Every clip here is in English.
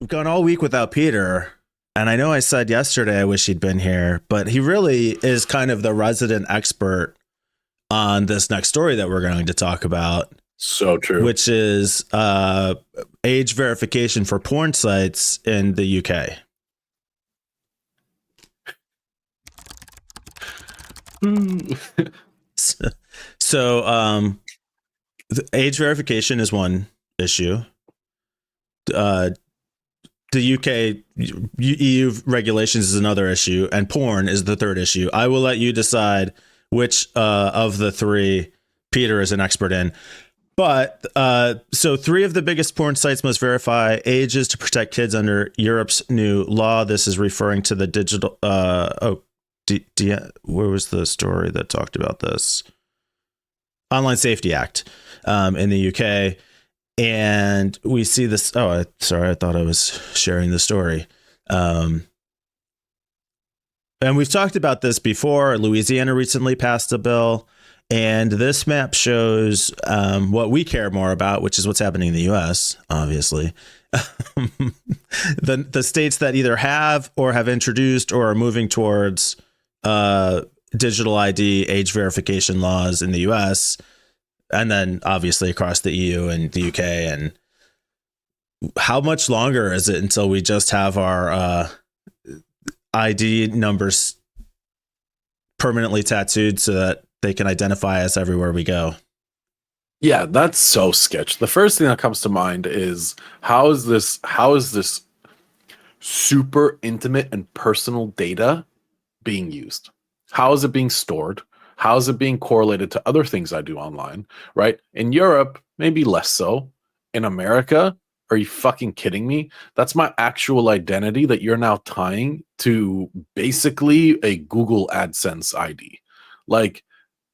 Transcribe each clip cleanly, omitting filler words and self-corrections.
We've gone all week without Peter. And I know I said yesterday I wish he'd been here, but he really is kind of the resident expert on this next story that we're going to talk about. So true. Which is age verification for porn sites in the UK. So the age verification is one issue. The UK EU regulations is another issue, and porn is the third issue. I will let you decide which of the three Peter is an expert in. But so three of the biggest porn sites must verify ages to protect kids under Europe's new law. This is referring to the digital. Where was the story that talked about this? Online Safety Act in the UK. And we see this. Oh, sorry. I thought I was sharing the story. And we've talked about this before. Louisiana recently passed a bill. And this map shows what we care more about, which is what's happening in the U.S., obviously. The states that either have or have introduced or are moving towards digital ID age verification laws in the U.S., and then obviously across the EU and the UK. And how much longer is it until we just have our ID numbers permanently tattooed so that they can identify us everywhere we go? Yeah, that's so sketch. The first thing that comes to mind is how is this super intimate and personal data being used? How is it being stored? How is it being correlated to other things I do online, right? In Europe, maybe less so. In America, are you fucking kidding me? That's my actual identity that you're now tying to basically a Google AdSense ID. Like,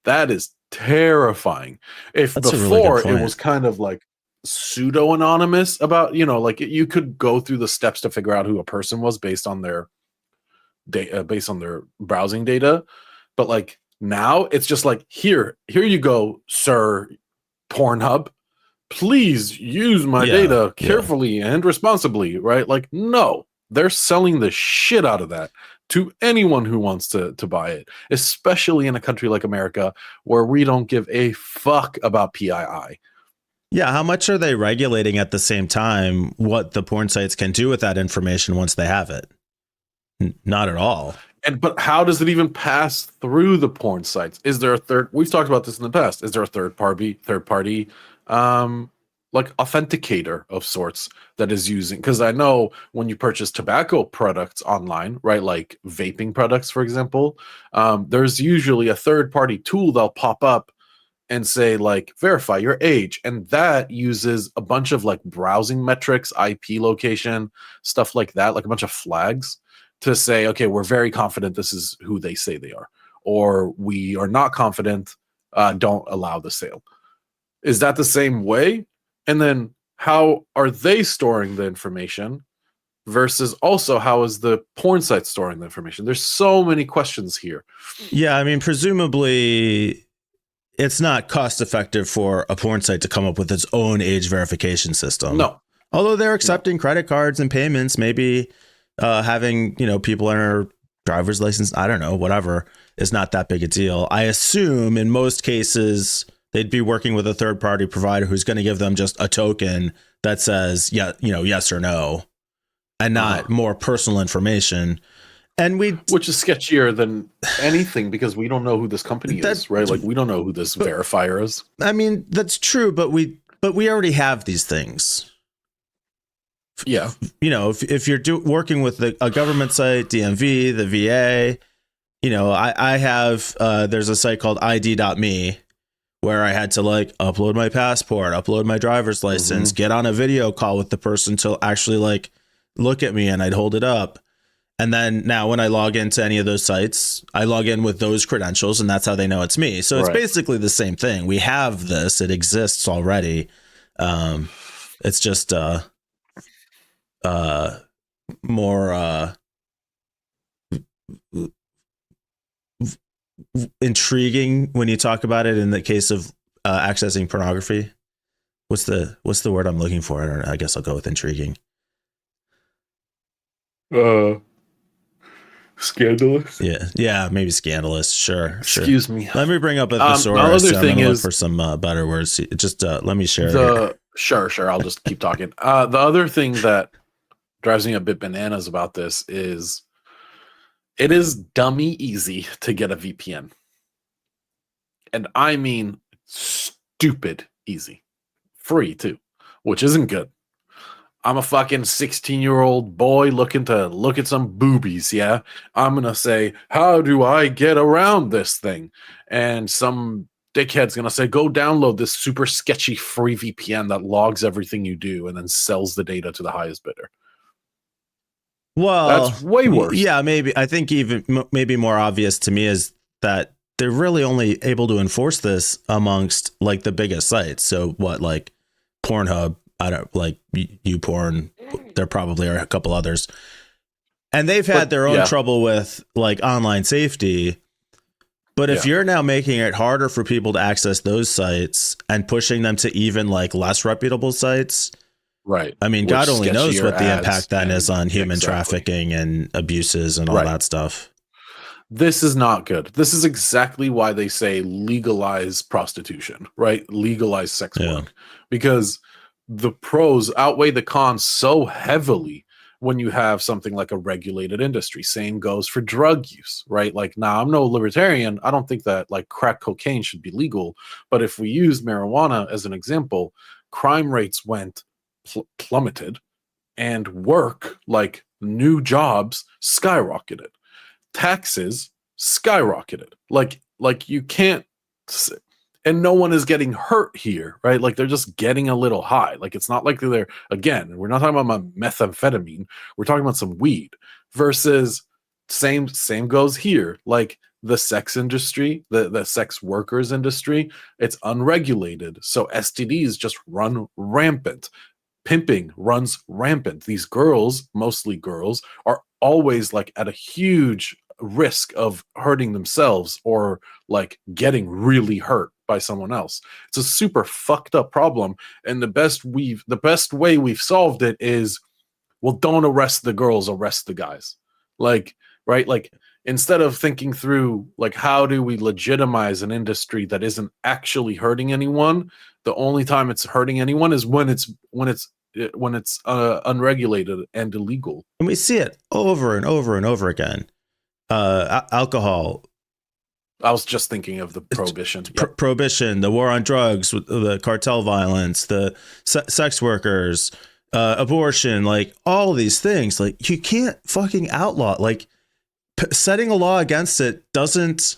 that is terrifying. If That's before really it was kind of like pseudo anonymous about, like you could go through the steps to figure out who a person was based on their data, based on their browsing data. But like now it's just like, here you go, sir, Pornhub. Please use my data carefully and responsibly, right? Like, no, they're selling the shit out of that to anyone who wants to buy it, especially in a country like America where we don't give a fuck about PII. Yeah, how much are they regulating at the same time what the porn sites can do with that information once they have it? Not at all. But how does it even pass through the porn sites? Is there a third? We've talked about this in the past. Is there a third party like authenticator of sorts that is using? Because I know when you purchase tobacco products online, right, like vaping products, for example, there's usually a third party tool that'll pop up and say like verify your age, and that uses a bunch of like browsing metrics, IP location, stuff like that, like a bunch of flags to say, okay, we're very confident this is who they say they are, or we are not confident, don't allow the sale. Is that the same way? And then how are they storing the information versus also how is the porn site storing the information? There's so many questions here. Yeah, I mean, presumably it's not cost effective for a porn site to come up with its own age verification system. No. Although they're accepting credit cards and payments, maybe having, people in our driver's license, I don't know, whatever, is not that big a deal. I assume in most cases they'd be working with a third party provider who's going to give them just a token that says, yeah, yes or no, and not more personal information. And which is sketchier than anything because we don't know who this company is, right? Like we don't know who this verifier is. I mean, that's true, but we already have these things. Yeah. If you're working with a government site, DMV, the VA, I have, there's a site called ID.me where I had to like upload my passport, upload my driver's license, get on a video call with the person to actually like look at me, and I'd hold it up. And then now when I log into any of those sites, I log in with those credentials, and that's how they know it's me. So it's basically the same thing. We have this, it exists already. It's just more intriguing when you talk about it in the case of accessing pornography. What's the word I'm looking for? I guess I'll go with intriguing. Scandalous. Yeah, maybe scandalous. Sure. Excuse me. Let me bring up a My thesaurus. other I'm thing gonna look is for some better words. Just let me share. the sure. I'll just keep talking. The other thing that drives me a bit bananas about this is it is dummy easy to get a VPN, and I mean stupid easy, free too, which isn't good. I'm a fucking 16-year-old boy looking to look at some boobies, yeah? I'm going to say, how do I get around this thing? And some dickhead's going to say, go download this super sketchy free VPN that logs everything you do and then sells the data to the highest bidder. Well, that's way worse. Yeah, maybe. I think even maybe more obvious to me is that they're really only able to enforce this amongst like the biggest sites. So what, like Pornhub, I don't like YouPorn. There probably are a couple others, and they've had their own trouble with like online safety. But if you're now making it harder for people to access those sites and pushing them to even like less reputable sites, right? I mean, God only knows what the impact then is on human trafficking and abuses and all that stuff. This is not good. This is exactly why they say legalize prostitution, right? Legalize sex work, because the pros outweigh the cons so heavily when you have something like a regulated industry. Same goes for drug use, right? Like, now I'm no libertarian. I don't think that like crack cocaine should be legal. But if we use marijuana as an example, crime rates went plummeted and work, like new jobs, skyrocketed. Taxes skyrocketed. Like you can't, and no one is getting hurt here, right? Like they're just getting a little high. Like it's not like they're, again, we're not talking about methamphetamine. We're talking about some weed versus same goes here. Like the sex industry, the sex workers industry, it's unregulated. So STDs just run rampant. Pimping runs rampant. These girls, mostly girls, are always like at a huge risk of hurting themselves or like getting really hurt by someone else. It's a super fucked up problem, and the best way we've solved it is, well, don't arrest the girls, arrest the guys. Like, right? Like instead of thinking through like how do we legitimize an industry that isn't actually hurting anyone, the only time it's hurting anyone is when it's unregulated and illegal. And we see it over and over and over again. Alcohol. I was just thinking of the prohibition. Prohibition, the war on drugs, the cartel violence, the sex workers, abortion, like all these things. Like you can't fucking outlaw. Like setting a law against it doesn't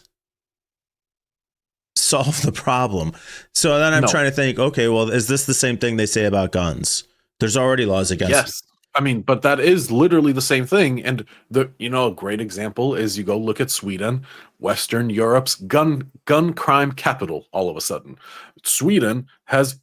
solve the problem. So then I'm trying to think, okay, well, is this the same thing they say about guns? There's already laws against it. Yes. I mean, but that is literally the same thing. And a great example is you go look at Sweden, Western Europe's gun crime capital. All of a sudden, Sweden has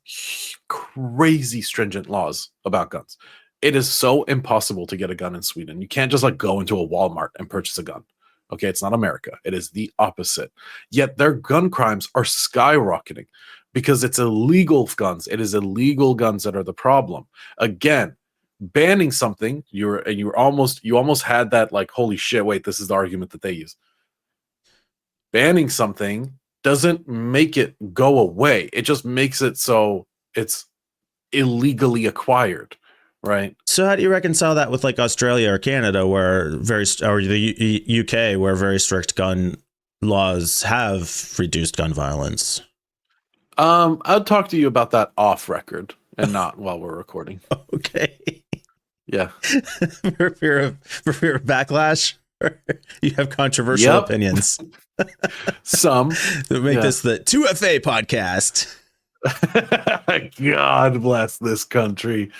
crazy stringent laws about guns. It is so impossible to get a gun in Sweden. You can't just like go into a Walmart and purchase a gun. Okay, it's not America. It is the opposite. Yet their gun crimes are skyrocketing because it's illegal guns. It is illegal guns that are the problem. Again, banning something, you almost had that like, holy shit, wait, this is the argument that they use. Banning something doesn't make it go away. It just makes it so it's illegally acquired, right? So how do you reconcile that with like Australia or Canada, or the UK, where very strict gun laws have reduced gun violence? I'll talk to you about that off record and not while we're recording. Okay. Yeah. for fear of backlash, you have controversial opinions. Some make this the 2FA podcast. God bless this country.